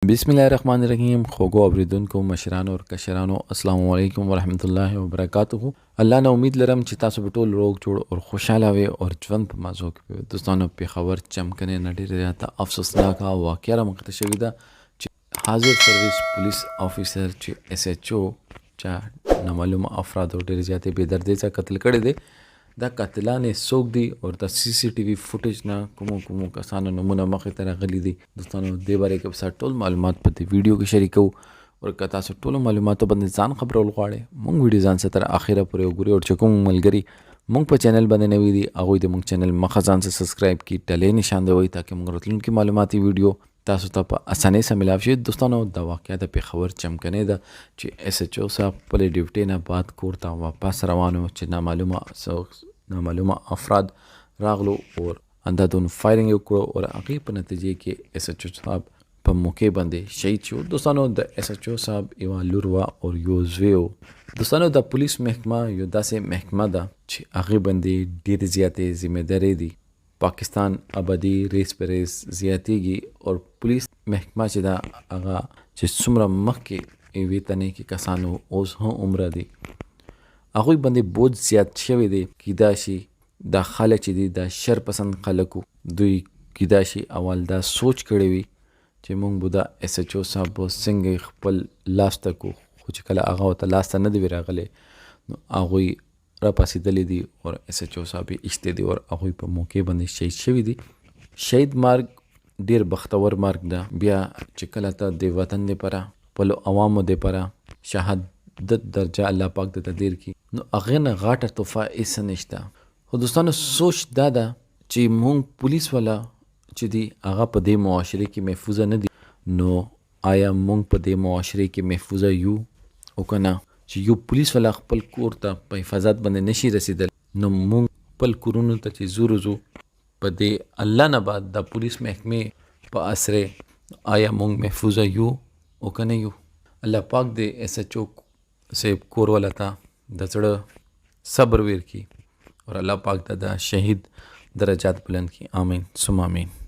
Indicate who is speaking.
Speaker 1: बिस्मिल्लाहिर्रहमानिर्रहीम। खोगो अवरिदुनको मशरानो और कशरानो अस्सलामु अलैकुम वरहमतुल्लाहि वबरकातुहू। अल्लाह ने उम्मीद लरम چې تاسو به ټول روغ جوړ او خوشاله وي او ژوند په مازو کې وي. دوستانو پیښور چمکنه نه ډېره زیاته افسوسناکه واقعه رامخته شوې ده چې حاضر سرویس پولیس آفیسر چې اس ایچ او چا نامعلومه افراد ډېر زیاتې بې دردۍ څخه قتل کړی دی. دا قاتلان څوک دي او د سی سی ټي وي فوټیج نه کومو کسانو نمونه مخې ته راغلي دي. دوستانو دې باره کې به ټول معلومات په دې ویډیو کې شریکو او که تاسو ټولو معلوماتو باندې ځان خبرول غواړئ مونږ ویډیو ځان سره تر اخره پورې وګورئ او چې کوم ملګري مونږ په چینل باندې نوي دي هغوی د مونږ چینل مخه ځان سره سبسکرایب کړي ډلې نشان دی وایي تاکہ مونږ راتلونکي معلوماتي ویډیو تاسو ته په اسانۍ سره ملاو شي. دوستانو دا واقعه د پیښور چمکنې ده چې اس ایچ او صاحب خپلې ډیوټۍ نه بعد کور ته واپس روانو چې نامعلومه افراد راغلو او اندادون فایرنګ وکړو او هغې په نتیجې کې اس ایچ او صاحب په موقع باندې شهید شو. دوستانو د اس ایچ او صاحب یوه لور وه او یو زوی و. دوستانو د پولیس محکمه یو داسې محکمه ده چې هغې باندې ډېرې زیاتې ذمهدارۍ دي. پاکستان آبادي ریس په ریس زیاتېږي او پولیس محکمه چې ده هغه چې څومره مخکې یوې تنې کې کسانو اوس هم عمره دي هغوی باندې بوج زیات شوی دی. کیدای شي دا خلک چې دي دا شر پسند خلکو دوی کیدای شي اول دا سوچ کړی وي چې موږ به دا اس ایچ او صاحب څنګه خپل لاس ته کو خو چې کله هغه ورته لاس ته نه دی راغلی نو هغوی راپاڅېدلی دي او اس ایچ او صاحب یې ایستی دي او هغوی په موقع باندې شهید شوي دي. شهید مرګ ډېر بختور مرګ ده. بیا چې کله ته د وطن دپاره خپلو عوامو دپاره شهادت درجه الله پاک درته ډېر کړي نو هغې نه غاټه تحفه هېڅ نشته. خو دوستانو سوچ دا ده چې مونږ پولیس والا چې دي هغه په دې معاشرې کې محفوظه نه دي نو آیا مونږ په دې معاشرې کې محفوظه یو او که نه چې یو پولیس والا خپل کور ته په حفاظت باندې نشي رسېدل نو مونږ خپل کورونو ته چې ځو په دې الله نه بعد د پولیس محکمې په اسرې آیا مونږ محفوظه یو او که نه یو. الله پاک دې اس ایچ او صاحب کور والا ته د زړه صبر ور کړي اور الله پاک ته د شهید درجات بلند کړي. آمین ثم آمین.